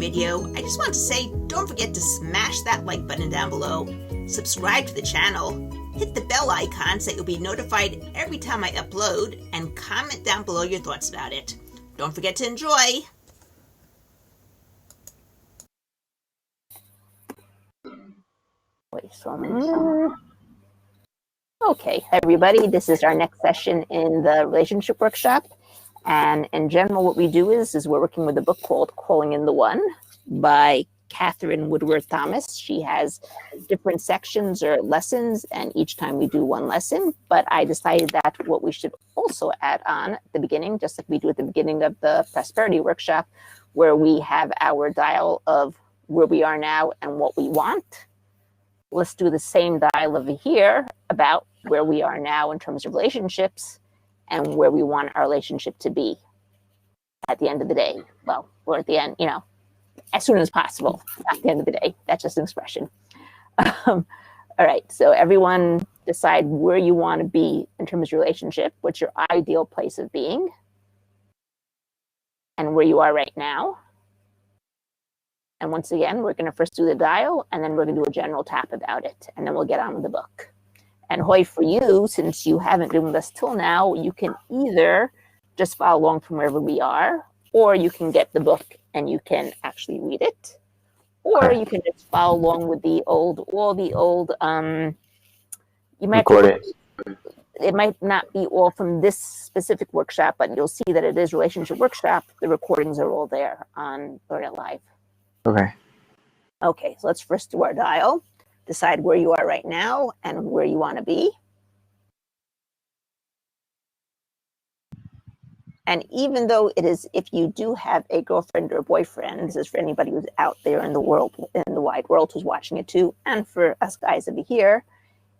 video, I just want to say don't forget to smash that like button down below, subscribe to the channel, hit the bell icon so that you'll be notified every time I upload, and comment down below your thoughts about it. Don't forget to enjoy! Okay, everybody, this is our next session in the relationship workshop. And in general, what we do is we're working with a book called Calling in the One by Catherine Woodworth Thomas. She has different sections or lessons, and each time we do one lesson. But I decided that what we should also add on at the beginning, just like we do at the beginning of the prosperity workshop, where we have our dial of where we are now and what we want. Let's do the same dial over here about where we are now in terms of relationships and where we want our relationship to be at the end of the day. Well, or at the end, as soon as possible, at the end of the day. That's just an expression. All right, so everyone decide where you want to be in terms of your relationship, what's your ideal place of being, and where you are right now. And once again, we're going to first do the dial, and then we're going to do a general tap about it, and then we'll get on with the book. And Hoy, for you, since you haven't been with us till now, you can either just follow along from wherever we are, or you can get the book and you can actually read it, or you can just follow along with you might record it. It might not be all from this specific workshop, but you'll see that it is relationship workshop. The recordings are all there on Learn It Live. Okay. Okay, so let's first do our dial. Decide where you are right now and where you want to be. And even though it is, if you do have a girlfriend or boyfriend, this is for anybody who's out there in the world, in the wide world who's watching it too, and for us guys over here,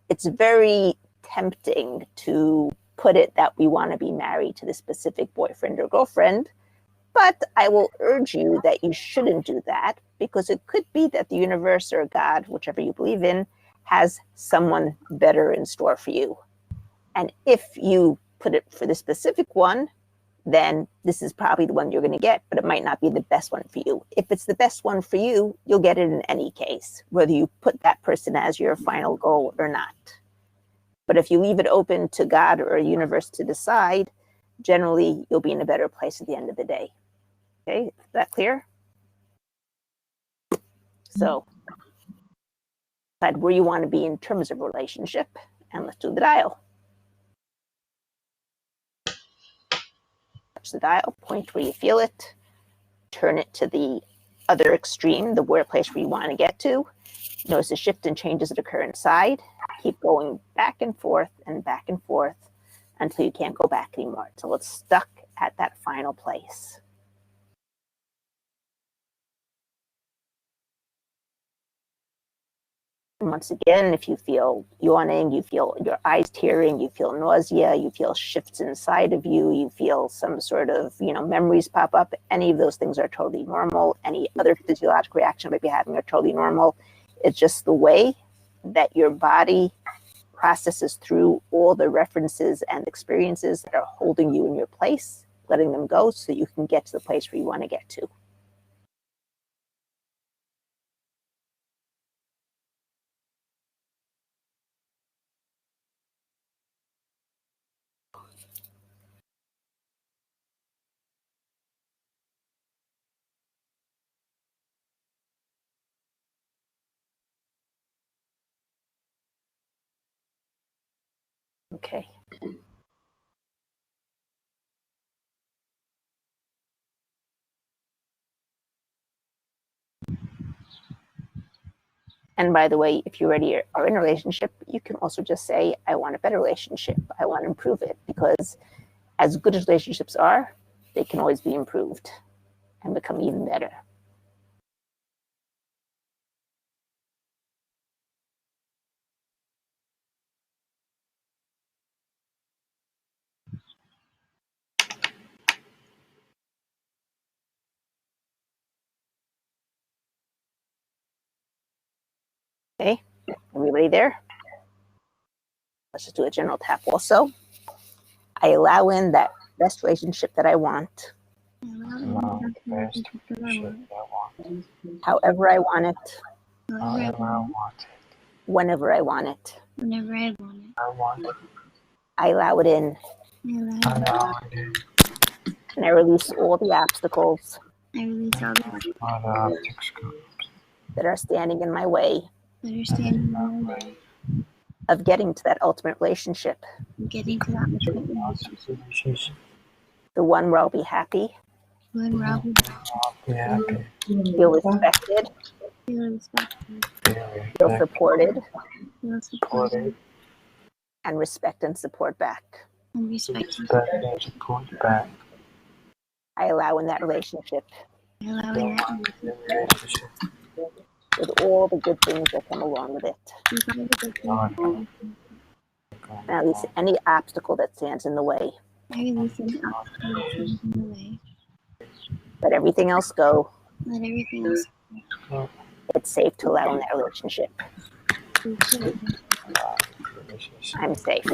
it's very tempting to put it that we want to be married to this specific boyfriend or girlfriend. But I will urge you that you shouldn't do that, because it could be that the universe or God, whichever you believe in, has someone better in store for you. And if you put it for the specific one, then this is probably the one you're going to get, but it might not be the best one for you. If it's the best one for you, you'll get it in any case, whether you put that person as your final goal or not. But if you leave it open to God or a universe to decide, generally you'll be in a better place at the end of the day. Okay, is that clear? So, decide where you want to be in terms of relationship, and let's do the dial. Touch the dial, point where you feel it, turn it to the other extreme, the place where you want to get to. Notice the shift and changes that occur inside. Keep going back and forth until you can't go back anymore, until it's stuck at that final place. And once again, if you feel yawning, you feel your eyes tearing, you feel nausea, you feel shifts inside of you, you feel some sort of, memories pop up, any of those things are totally normal. Any other physiological reaction you might be having are totally normal. It's just the way that your body processes through all the references and experiences that are holding you in your place, letting them go so you can get to the place where you want to get to. Okay. And by the way, if you already are in a relationship, you can also just say, I want a better relationship. I want to improve it, because as good as relationships are, they can always be improved and become even better. Okay, everybody there? Let's just do a general tap also. I allow in that best relationship that I want. Allow the best relationship I want. however I want it, However I want it. whenever I want it. Whenever I want it. I want it. I allow it in, I Allow it in. and I release all the obstacles release all the All the obstacles that are standing in my way that are standing in my way of getting to that ultimate relationship, and getting to that ultimate relationship. the one where I'll be happy, when we're all I'll be happy. feel respected, feel respected, feel supported, feel supported, and respect and support back. and respect and support back. I allow in that relationship allowing that Relationship. with all the good things that come along with it, and I release any obstacle that stands in the way. I release any obstacles in the way. Let everything else go. Let everything else It's safe to allow in that relationship. I'm safe.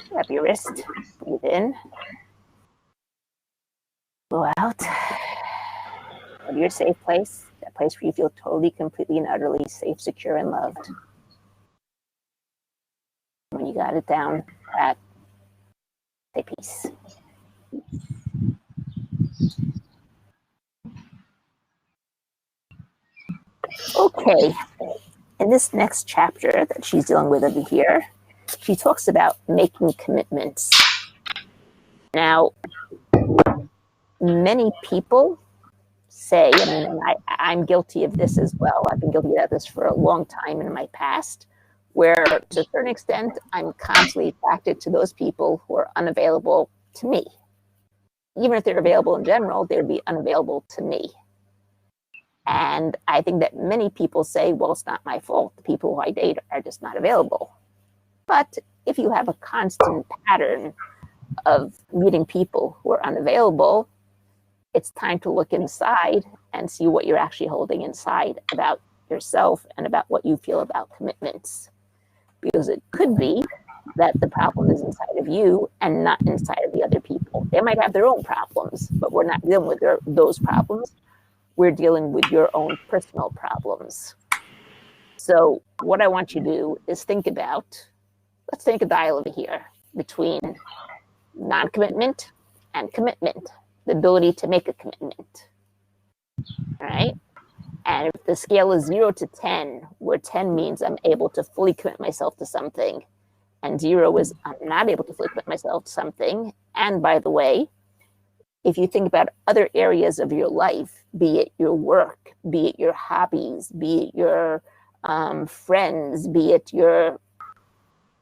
Grab your wrist, breathe in, blow out. Go to your safe place, that place where you feel totally, completely, and utterly safe, secure, and loved. When you got it down, pat, say peace. Okay, in this next chapter that she's dealing with over here, she talks about making commitments. Now, many people say, and I'm guilty of this as well. I've been guilty of this for a long time in my past, where to a certain extent, I'm constantly attracted to those people who are unavailable to me. Even if they're available in general, they would be unavailable to me. And I think that many people say, well, it's not my fault. The people who I date are just not available. But if you have a constant pattern of meeting people who are unavailable, it's time to look inside and see what you're actually holding inside about yourself and about what you feel about commitments. Because it could be that the problem is inside of you and not inside of the other people. They might have their own problems, but we're not dealing with those problems. We're dealing with your own personal problems. So what I want you to do is think about, let's take a dial over here between non-commitment and commitment, the ability to make a commitment. All right. And if the scale is 0 to 10, where 10 means I'm able to fully commit myself to something, and 0 is I'm not able to fully commit myself to something. And by the way, if you think about other areas of your life, be it your work, be it your hobbies, be it your friends, be it your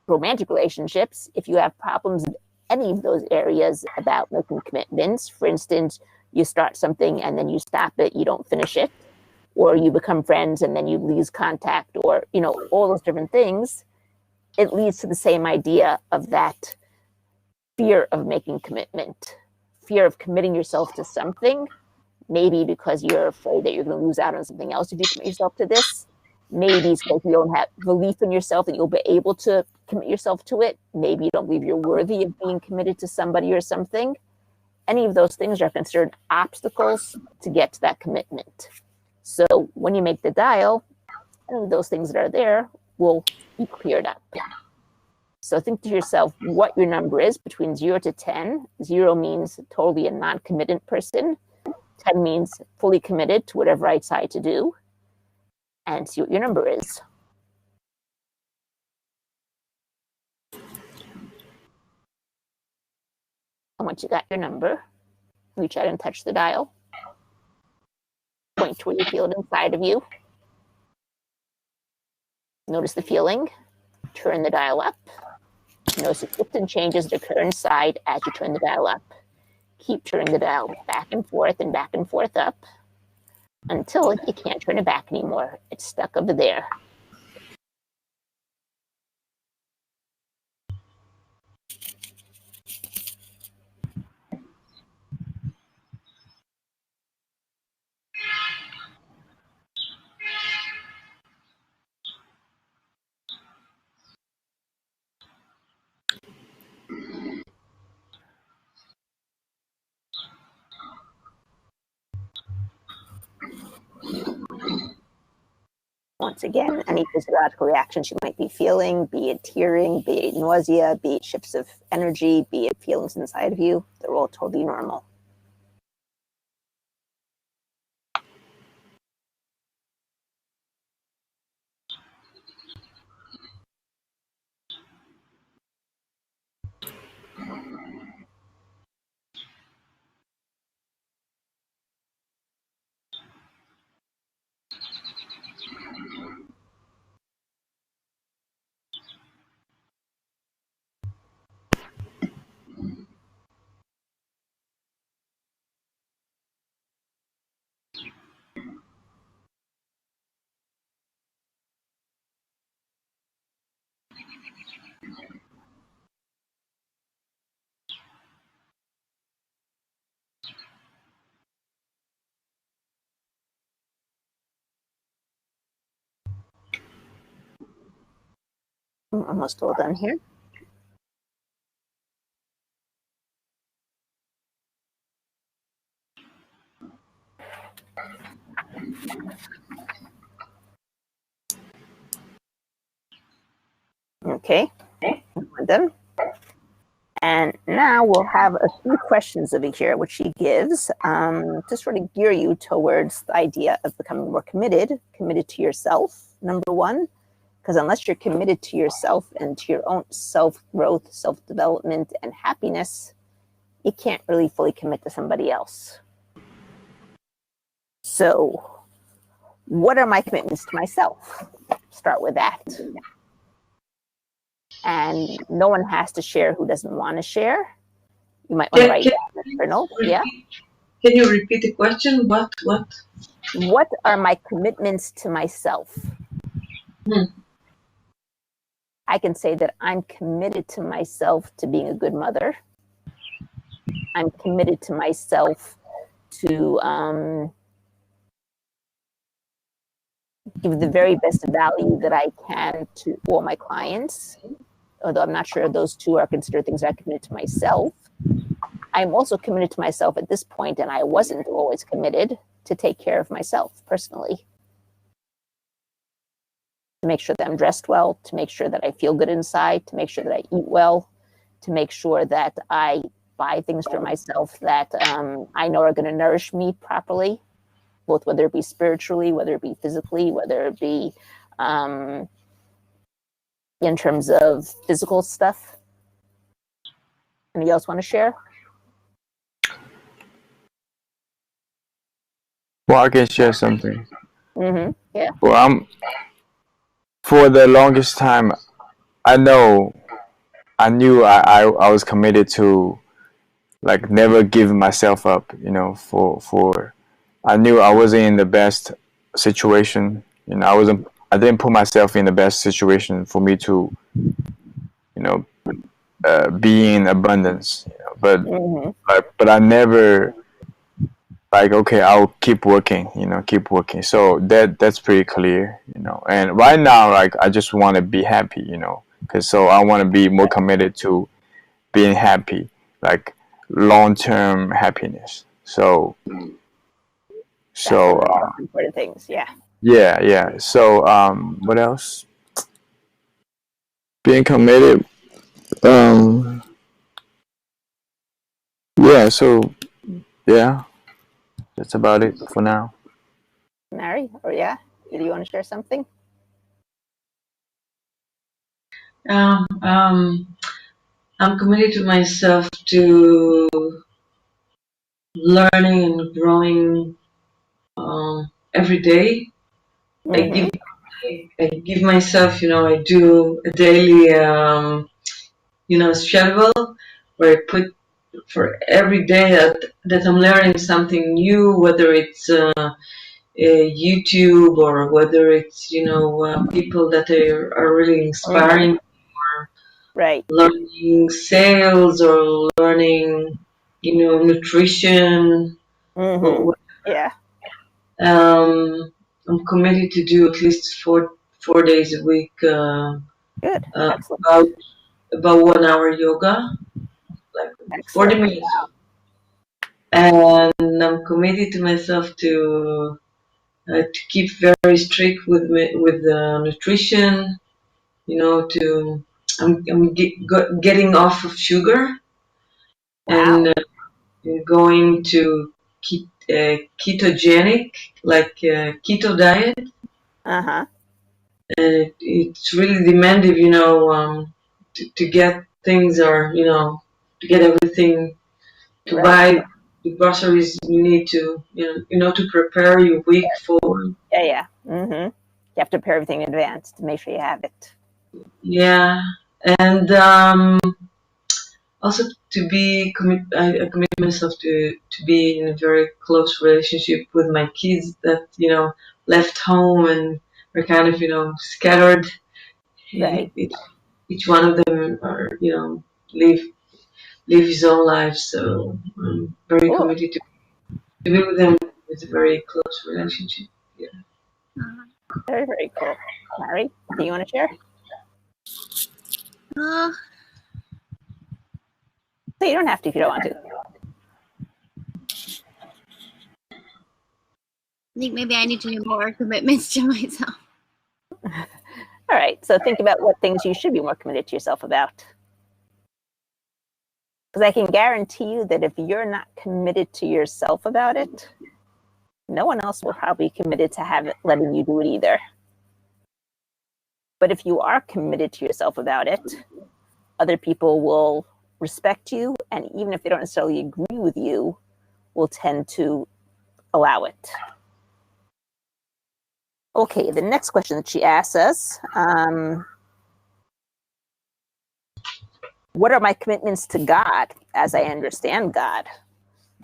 romantic relationships, if you have problems in any of those areas about making commitments, for instance, you start something and then you stop it, you don't finish it, or you become friends and then you lose contact, or, all those different things, it leads to the same idea of that fear of making commitment, fear of committing yourself to something, maybe because you're afraid that you're going to lose out on something else if you commit yourself to this. Maybe it's because you don't have belief in yourself that you'll be able to commit yourself to it. Maybe you don't believe you're worthy of being committed to somebody or something. Any of those things are considered obstacles to get to that commitment. So when you make the dial, any of those things that are there will be cleared up. So think to yourself what your number is between 0 to 10. 0 means totally a non-committed person. 10 means fully committed to whatever I decide to do. And see what your number is. And once you got your number, reach out and touch the dial. Point to where you feel it inside of you. Notice the feeling. Turn the dial up. Notice the shifts and changes that occur inside as you turn the dial up. Keep turning the dial back and forth up until you can't turn it back anymore. It's stuck over there. once again, any physiological reactions you might be feeling, be it tearing, be it nausea, be it shifts of energy, be it feelings inside of you, they're all totally normal. I'm almost all done here. Okay, we're done. And now we'll have a few questions over here, which she gives to sort of gear you towards the idea of becoming more committed to yourself, number one, because unless you're committed to yourself and to your own self-growth, self-development, and happiness, you can't really fully commit to somebody else. So what are my commitments to myself? Start with that. And no one has to share who doesn't want to share. You might want to write down a journal. Yeah. Can you repeat the question? What are my commitments to myself? I can say that I'm committed to myself to being a good mother. I'm committed to myself to give the very best value that I can to all my clients, although I'm not sure those two are considered things I committed to myself. I'm also committed to myself at this point, and I wasn't always committed, to take care of myself personally. To make sure that I'm dressed well, to make sure that I feel good inside, to make sure that I eat well, to make sure that I buy things for myself that I know are going to nourish me properly, both whether it be spiritually, whether it be physically, whether it be in terms of physical stuff. Anybody else want to share? Well, I can share something. Mm-hmm. Yeah. Well, for the longest time, I knew I was committed to like never give myself up, for I knew I wasn't in the best situation. I didn't put myself in the best situation for me to, be in abundance. But I never like, okay, I'll keep working, keep working. So that's pretty clear. And right now, like, I just want to be happy, because so I want to be more committed to being happy, like long-term happiness. So important things. Yeah. Yeah. So what else? Being committed. Yeah. So yeah, that's about it for now. Mary, or yeah, do you want to share something? I'm committed to myself to learning and growing every day. Mm-hmm. I give myself, I do a daily, schedule where I put for every day that I'm learning something new, whether it's YouTube or whether it's, people that are really inspiring. Right. Learning sales or learning, nutrition. Mm-hmm. Yeah. I'm committed to do at least four days a week. Good. Excellent. About 1 hour yoga, like Excellent. 40 minutes. And I'm committed to myself to to keep very strict with nutrition. I'm getting off of sugar Wow. and going to ketogenic, like keto diet. Uh-huh. And it's really demanding, to get things or, to get everything, to Right. buy the groceries you need to, to prepare your week for. Yeah, yeah. Mm-hmm. You have to prepare everything in advance to make sure you have it. Yeah. And also to I commit myself to be in a very close relationship with my kids that, left home and are kind of, scattered. Right. Each one of them are, live live his own life. So I'm very Cool. committed to be with them with a very close relationship. Yeah. Very, very cool. Mary, do you want to share? Uh, So you don't have to if you don't want to. I think maybe I need to do more commitments to myself. All right. So think about what things you should be more committed to yourself about. Because I can guarantee you that if you're not committed to yourself about it, no one else will probably be committed to letting you do it either. But if you are committed to yourself about it, other people will respect you, and even if they don't necessarily agree with you, will tend to allow it. Okay, the next question that she asks us, what are my commitments to God as I understand God?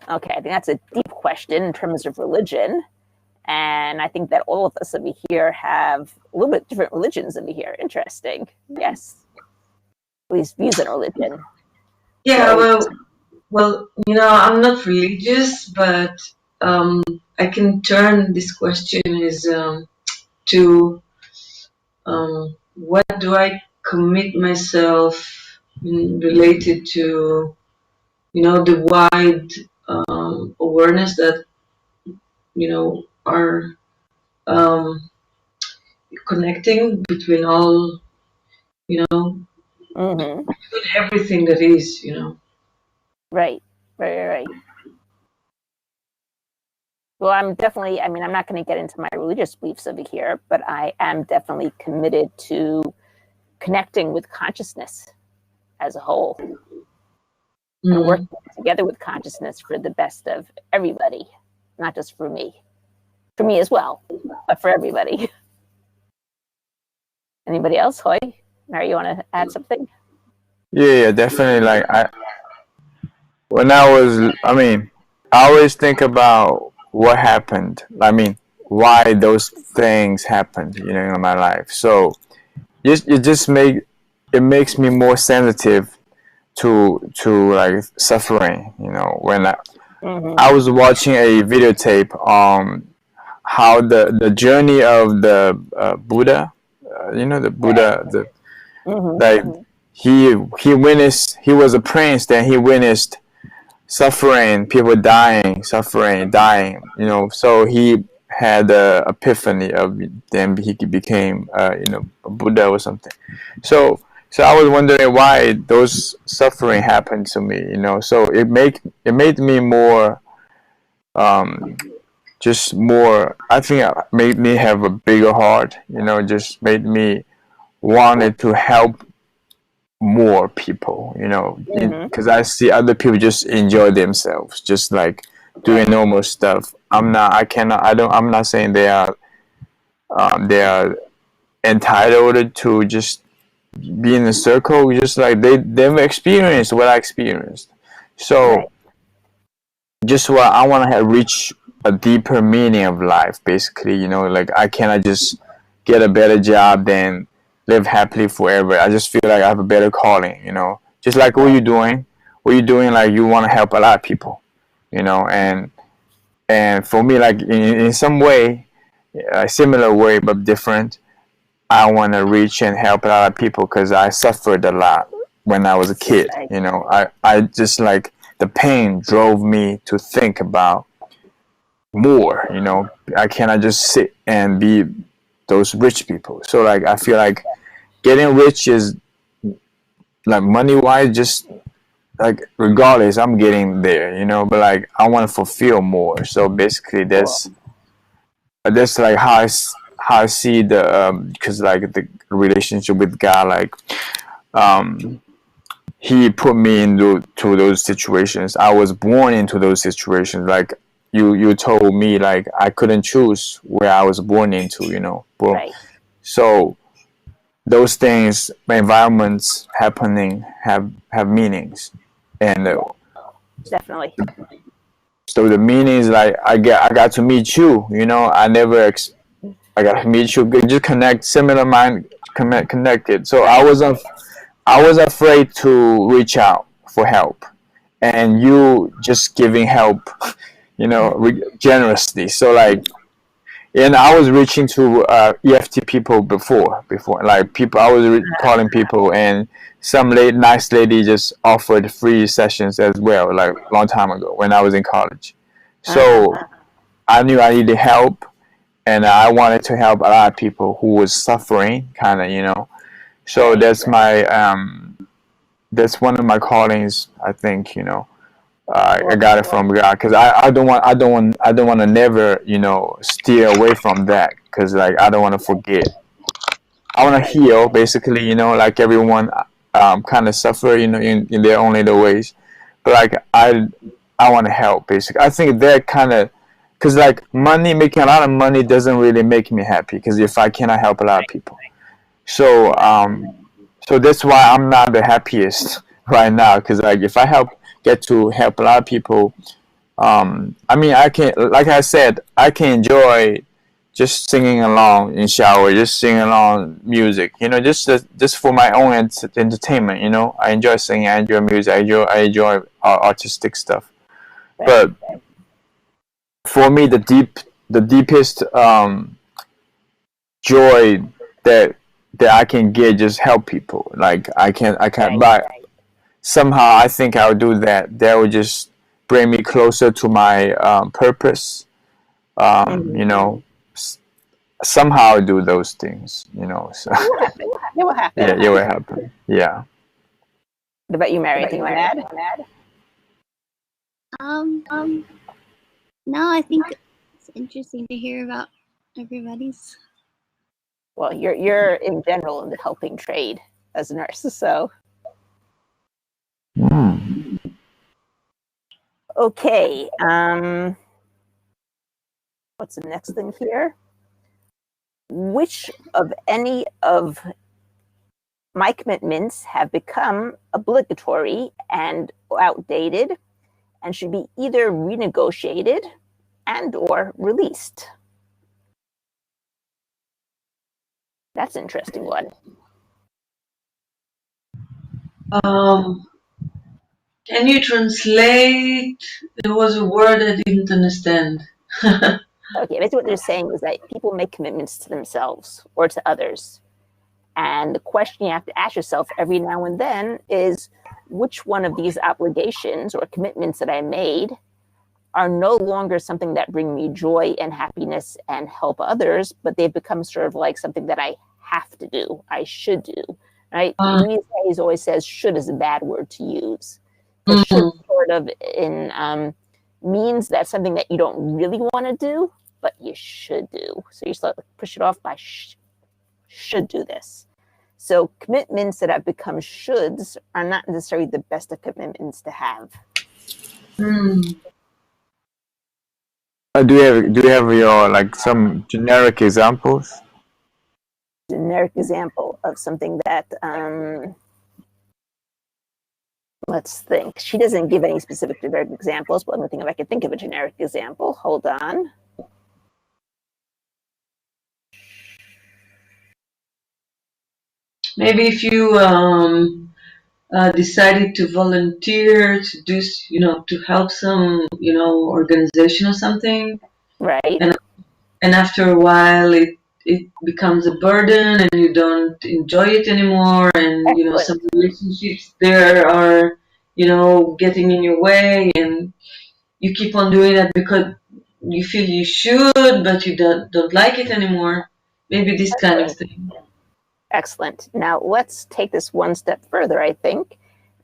Okay, I think that's a deep question in terms of religion. And I think that all of us over here have a little bit different religions over here. Interesting. Yes. At least views on religion. Yeah. So, Well, I'm not religious, but I can turn this question is to what do I commit myself related to, the wide awareness that, are um, connecting between all, mm-hmm. between everything that is, Right. Right. Well, I'm not going to get into my religious beliefs over here, but I am definitely committed to connecting with consciousness as a whole and Mm. working together with consciousness for the best of everybody, not just for me. For me as well, but for everybody. Anybody else? Hoy? Mary, you want to add something? Yeah, definitely. Like when I always think about what happened. I mean, why those things happened, in my life. So it makes me more sensitive to like suffering. When I was watching a videotape on how the journey of the Buddha, the Buddha, like he witnessed, he was a prince, then he witnessed suffering, people dying, suffering, dying, so he had a epiphany of, then he became a Buddha or something. So I was wondering why those suffering happened to me, so it made me more, just more, I think it made me have a bigger heart, just made me wanted to help more people, because I see other people just enjoy themselves, just like doing normal stuff. I'm not saying they are entitled to just be in a circle, just like they've experienced what I experienced. Right. So just what I want to have reach a deeper meaning of life, basically, like I cannot just get a better job than live happily forever. I just feel like I have a better calling, just like what you're doing, like you want to help a lot of people, and for me, like in some way, a similar way but different, I want to reach and help a lot of people because I suffered a lot when I was a kid. Right. I just like the pain drove me to think about more, I cannot just sit and be those rich people. So like I feel like getting rich is like money wise, just like regardless I'm getting there, but like I want to fulfill more. So basically that's like how I see the because like the relationship with God, like um he put me into those situations. I was born into those situations. Like you told me, like I couldn't choose where I was born into, But Right. so those things, environments happening have meanings, and Definitely. so the meanings, like I got to meet you. I got to meet you. Just connect, similar mind, connected. So I was afraid to reach out for help, and you just giving help, generously. So like, and I was reaching to EFT people before like people. I was calling people, and some nice lady just offered free sessions as well, like long time ago when I was in college. So I knew I needed help, and I wanted to help a lot of people who was suffering, kind of. So that's one of my callings. I think I got it from God, because I don't want to never steer away from that, because like I don't want to forget. I want to heal, basically, like everyone kind of suffer, in their own little ways, but like I want to help, basically. I think that kind of, because like making a lot of money doesn't really make me happy, because if I cannot help a lot of people, so so that's why I'm not the happiest right now, because like if I get to help a lot of people, I mean, I can, like I said, I can enjoy just singing along in shower, just singing along music, just for my own entertainment. I enjoy singing, I enjoy music, I enjoy artistic stuff. But for me, the deepest joy that I can get, just help people. Like I can, but somehow I think I'll do that. That would just bring me closer to my purpose. Somehow I do those things. So It will happen. yeah, it will happen. Yeah. What about you, Mary? Anything you want to add? No, I think it's interesting to hear about everybody's. Well, you're in general in the helping trade as a nurse, so. Okay. What's the next thing here? Which of any of my commitments have become obligatory and outdated and should be either renegotiated and or released? That's an interesting one. Can you translate? There was a word I didn't understand. Okay, basically what they're saying is that people make commitments to themselves or to others. And the question you have to ask yourself every now and then is, which one of these obligations or commitments that I made are no longer something that bring me joy and happiness and help others, but they've become sort of like something that I have to do, I should do, right? Louise Hayes always says should is a bad word to use. Because should sort of means that's something that you don't really want to do, but you should do. So you start to push it off by should do this. So commitments that have become shoulds are not necessarily the best of commitments to have. Do you have your like some generic examples? Generic example of something that let's think. She doesn't give any specific generic examples, but let me think if I can think of a generic example. Hold on. Maybe if you decided to volunteer to do, to help some, organization or something, Right. And after a while it becomes a burden and you don't enjoy it anymore, and some relationships there are getting in your way, and you keep on doing that you feel you should, but you don't like it anymore. Maybe this kind of thing. Excellent. Now let's take this one step further. I think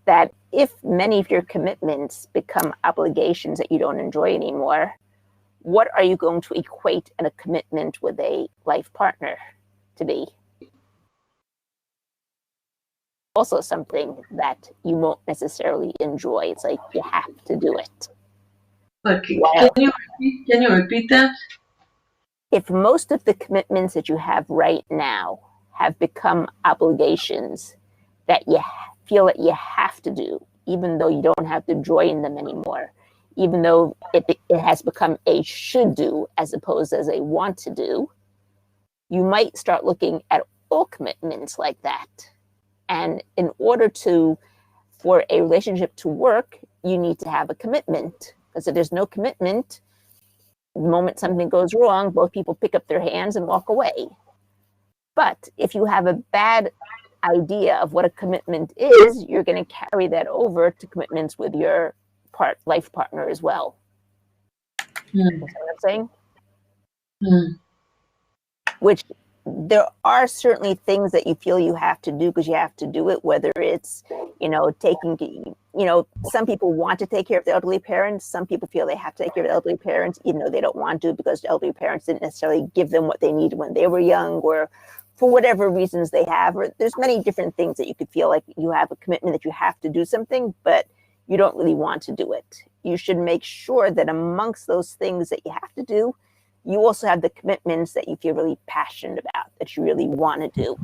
that if many of your commitments become obligations that you don't enjoy anymore, what are you going to equate in a commitment with a life partner to be? Also something that you won't necessarily enjoy. It's like you have to do it. Okay, Wow. can you repeat that? If most of the commitments that you have right now have become obligations that you feel that you have to do, even though you don't have the joy in them anymore, even though it has become a should do as opposed as a want to do, you might start looking at all commitments like that. And in order for a relationship to work, you need to have a commitment. Because if there's no commitment, the moment something goes wrong, both people pick up their hands and walk away. But if you have a bad idea of what a commitment is, you're going to carry that over to commitments with your life partner as well. Mm. That's what I'm saying? Mm. Which there are certainly things that you feel you have to do because you have to do it, whether it's, some people want to take care of the elderly parents. Some people feel they have to take care of the elderly parents, even though they don't want to because the elderly parents didn't necessarily give them what they needed when they were young, or for whatever reasons they have. Or there's many different things that you could feel like you have a commitment that you have to do something, but you don't really want to do it. You should make sure that amongst those things that you have to do, you also have the commitments that you feel really passionate about, that you really want to do,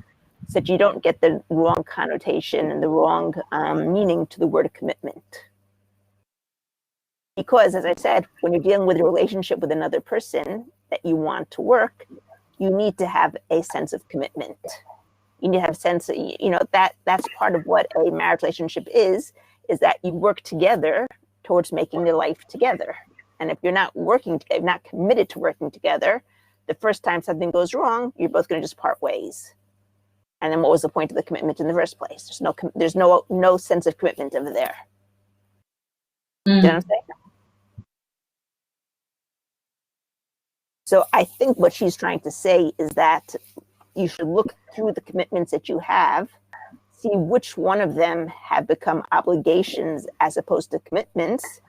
so that you don't get the wrong connotation and the wrong meaning to the word commitment. Because, as I said, when you're dealing with a relationship with another person that you want to work, you need to have a sense of commitment. You need to have a sense of, that's part of what a marriage relationship is that you work together towards making the life together. And if you're not not committed to working together, the first time something goes wrong, you're both going to just part ways. And then what was the point of the commitment in the first place? There's no sense of commitment over there. Mm. You know what I'm saying? So I think what she's trying to say is that you should look through the commitments that you have, see which one of them have become obligations as opposed to commitments.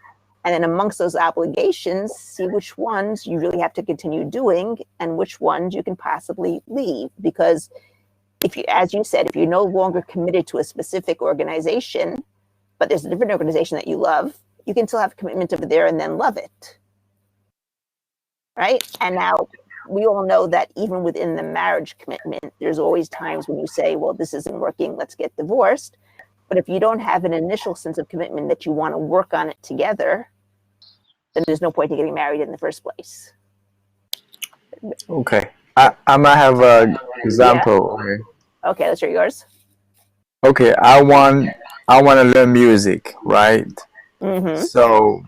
And then amongst those obligations, see which ones you really have to continue doing and which ones you can possibly leave. Because as you said, if you're no longer committed to a specific organization, but there's a different organization that you love, you can still have commitment over there and then love it. Right? And now we all know that even within the marriage commitment, there's always times when you say, well, this isn't working, let's get divorced. But if you don't have an initial sense of commitment that you want to work on it together, then there's no point in getting married in the first place. Okay. I might have an example. Yeah. Okay, let's hear yours. Okay, I want to learn music, right? Mm-hmm. So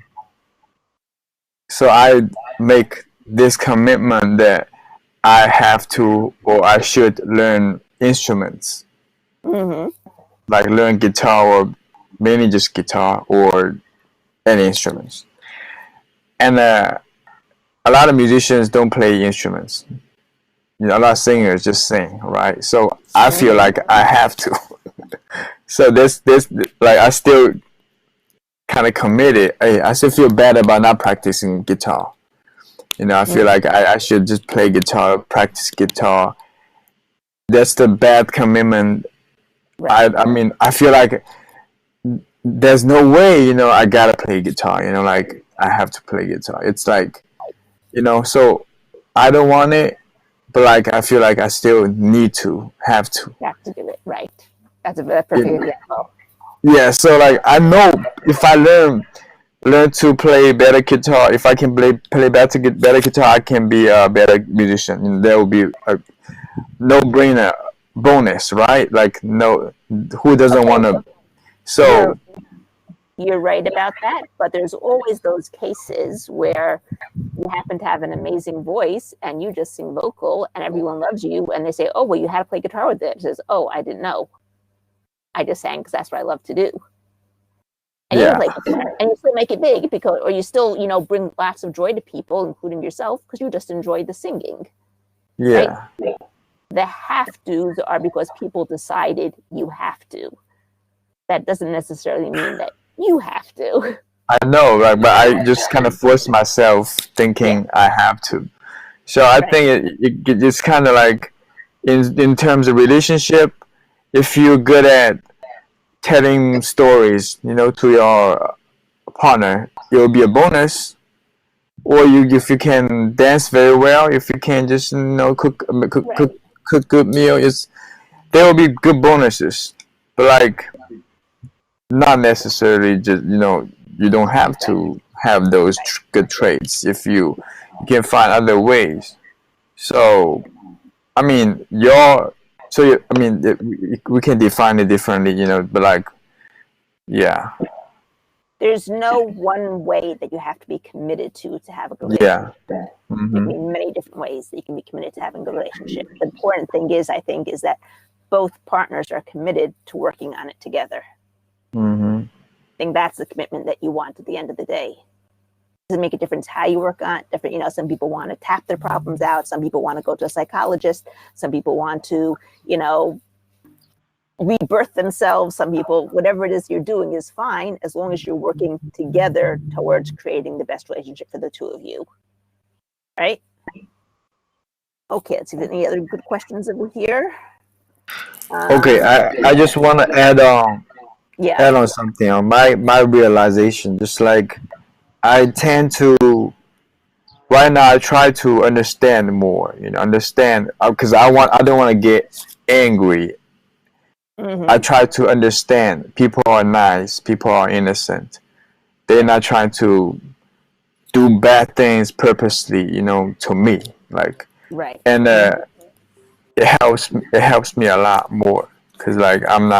I make this commitment that I have to or I should learn instruments. Mm-hmm. Like learn guitar or mainly just guitar or any instruments. And a lot of musicians don't play instruments. A lot of singers just sing, right? So I feel like I have to. So this like I still kind of committed. I still feel bad about not practicing guitar. I feel like I should just play guitar, practice guitar. That's the bad commitment. Right. I mean, I feel like there's no way, I gotta play guitar. Like I have to play guitar. It's like, so I don't want it, but like I feel like I still have to. You have to do it, right? That's a perfect example. Yeah, so like I know if I learn to play better guitar, if I can play better guitar, I can be a better musician. And there will be a no-brainer bonus, right? Like who doesn't want to? So you're right about that, but there's always those cases where you happen to have an amazing voice and you just sing vocal and everyone loves you and they say, oh, well, you had to play guitar with it. It says, oh, I didn't know. I just sang because that's what I love to do. And you Yeah. play guitar, and you still make it big because, or you still, bring lots of joy to people, including yourself, because you just enjoy the singing, right? Yeah. The have tos are because people decided you have to. That doesn't necessarily mean that you have to. I know, like, but I just kind of force myself Yeah, thinking I have to. So I right, think it's kind of like in terms of relationship, if you're good at telling stories, to your partner, it'll be a bonus. Or if you can dance very well, if you can just right, cook good meal, there will be good bonuses. But like not necessarily just you don't have to have those good traits if you can find other ways. So I mean I mean we can define it differently, but like yeah. There's no one way that you have to be committed to have a good Yeah. relationship. There can Mhm. be many different ways that you can be committed to having a good relationship. The important thing is, I think, is that both partners are committed to working on it together. Mhm. I think that's the commitment that you want at the end of the day. Does it make a difference how you work on it? Different, some people want to tap their problems out. Some people want to go to a psychologist. Some people want to, rebirth themselves. Some people, whatever it is you're doing is fine as long as you're working together towards creating the best relationship for the two of you. Right? Okay, let's see if there's any other good questions over here. Okay, I just want to Yeah. add on something on my realization. Just like I tend to right now, I try to understand more. Understand because I don't want to get angry. I Mm-hmm. try to understand. People are nice. People are innocent. They're not trying to do bad things purposely. To me, like, Right. and it helps me a lot more because like I'm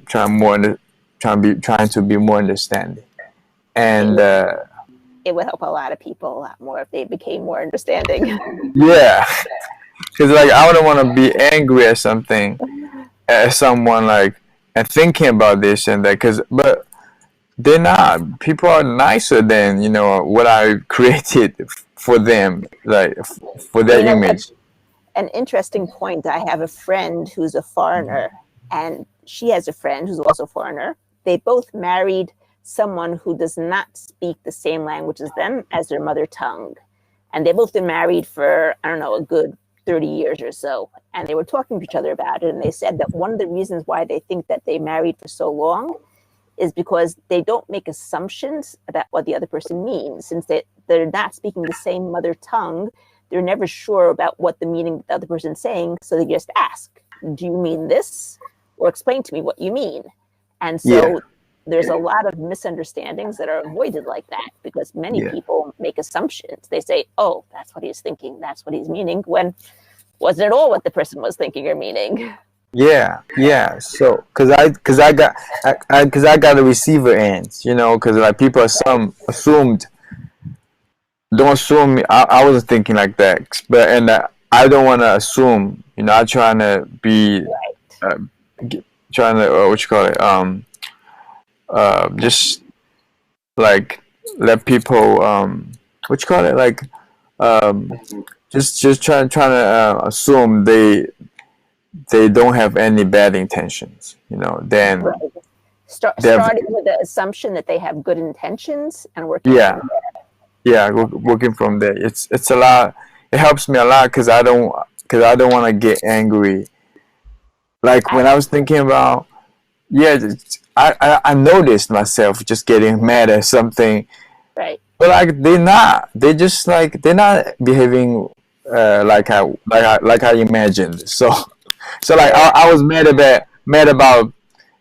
trying to be more understanding It and would, it would help a lot of people a lot more if they became more understanding. yeah, because like I wouldn't want to be angry at something at someone like and thinking about this and that but they're not. People are nicer than what I created for them, like for And their you know what? image. An interesting point. I have a friend who's a foreigner, and she has a friend who's also a foreigner. They both married someone who does not speak the same language as them as their mother tongue. And they've both been married for, I don't know, a good 30 years or so. And they were talking to each other about it. And they said that one of the reasons why they think that they married for so long is because they don't make assumptions about what the other person means. Since they're not speaking the same mother tongue, they're never sure about what the meaning the other person's saying. So they just ask, do you mean this? Or explain to me what you mean. And Yeah, so there's a lot of misunderstandings that are avoided like that because many yeah, people make assumptions. They say, oh, that's what he's thinking, that's what he's meaning, when wasn't at all what the person was thinking or meaning. yeah. So because I got the receiver ends, because like people are some assumed don't assume me. I wasn't thinking like that, but and I don't want to assume. I'm trying to be uh, trying to what you call it just like let people what you call it like um just trying to assume they don't have any bad intentions. Then Right. they have Starting with the assumption that they have good intentions and working yeah from there. yeah working from there. It's a lot. It helps me a lot because I don't want to get angry. Like I, when I was thinking about yeah, I noticed myself just getting mad at something. right. But like they're not. They just like they're not behaving like I imagined. So like Yeah. I was mad about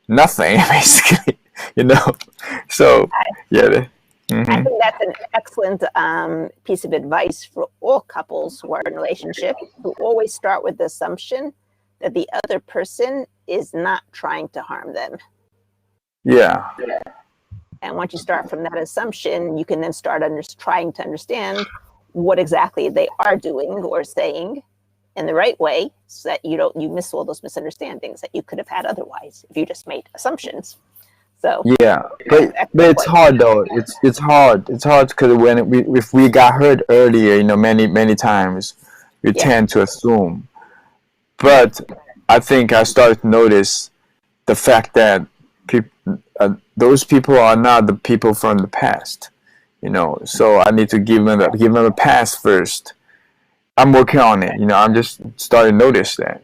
nothing basically. You know. So yeah. I Mm-hmm. think that's an excellent piece of advice for all couples who are in a relationship who always start with the assumption that the other person is not trying to harm them. Yeah. And once you start from that assumption, you can then start trying to understand what exactly they are doing or saying in the right way so that you miss all those misunderstandings that you could have had otherwise if you just made assumptions. So Yeah, that's but excellent it's point. hard though. It's hard. It's hard because if we got hurt earlier, many times, we Yeah. tend to assume. But I think I started to notice the fact that those people are not the people from the past. So I need to give them a pass first. I'm working on it. I'm just starting to notice that.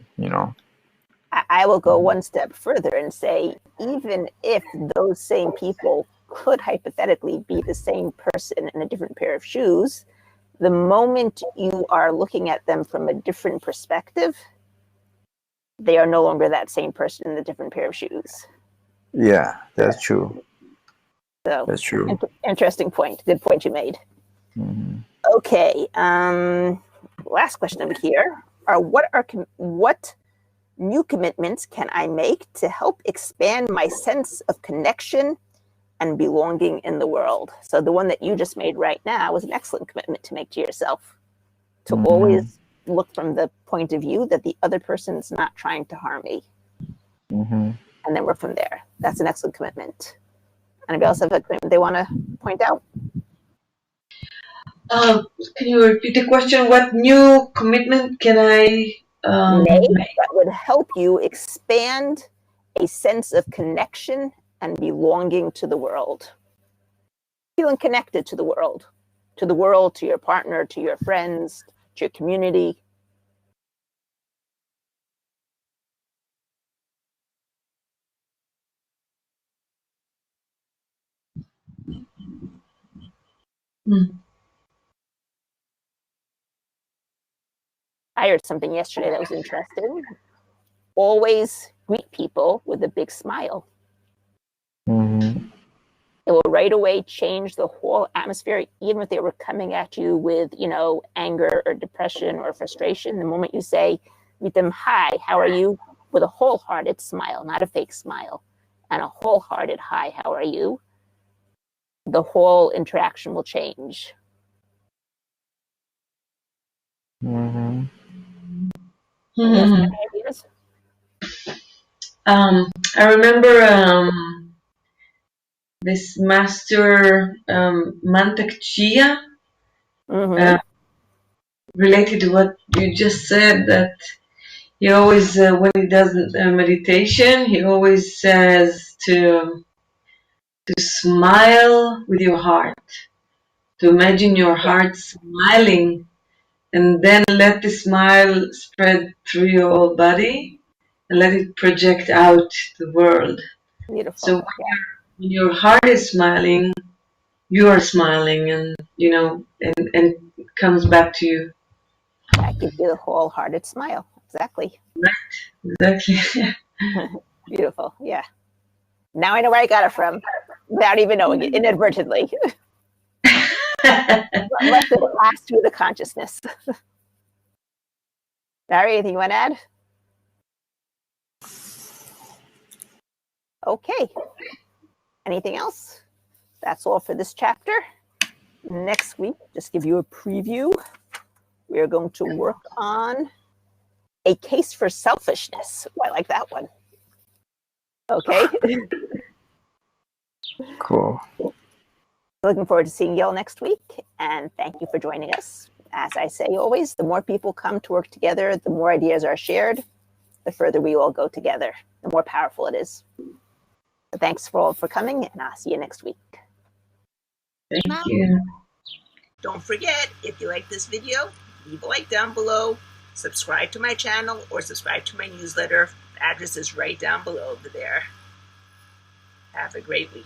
I will go one step further and say, even if those same people could hypothetically be the same person in a different pair of shoes, the moment you are looking at them from a different perspective, they are no longer that same person in a different pair of shoes. Yeah, that's true. So That's true. interesting point. Good point you made. Mm-hmm. Okay. Last question over here are what new commitments can I make to help expand my sense of connection and belonging in the world? So the one that you just made right now was an excellent commitment to make to yourself, to always look from the point of view that the other person's not trying to harm me. Mm-hmm. And then work from there. That's an excellent commitment. Anybody else have a commitment they want to point out? Can you repeat the question? What new commitment can I Make make? that would help you expand a sense of connection and belonging to the world. Feeling connected to the world, to your partner, to your friends, to your community. Hmm. I heard something yesterday that was interesting. Always greet people with a big smile. Mm-hmm. It will right away change the whole atmosphere, even if they were coming at you with, anger or depression or frustration. The moment you say, meet them, hi, how are you? With a wholehearted smile, not a fake smile, and a wholehearted hi, how are you? The whole interaction will change. Mm-hmm. Anybody else have any ideas? I remember this master Mantak Chia Mm-hmm. related to what you just said, that he always, when he does meditation, he always says to smile with your heart, to imagine your Yeah, heart smiling, and then let the smile spread through your whole body and let it project out to the world. So beautiful. when your heart is smiling, you are smiling, and and it comes back to you. That gives you the wholehearted smile. Exactly. Exactly. Beautiful. Yeah. Now I know where I got it from without even knowing it, inadvertently. Let this pass through the consciousness. Barry, anything you want to add? Okay. Anything else? That's all for this chapter. Next week, just give you a preview. We are going to work on a case for selfishness. Oh, I like that one. Okay. Cool. Looking forward to seeing you all next week. And thank you for joining us. As I say always, the more people come to work together, the more ideas are shared, the further we all go together, the more powerful it is. So thanks for coming, and I'll see you next week. Thank you. Don't forget, if you like this video, leave a like down below, subscribe to my channel, or subscribe to my newsletter. The address is right down below over there. Have a great week.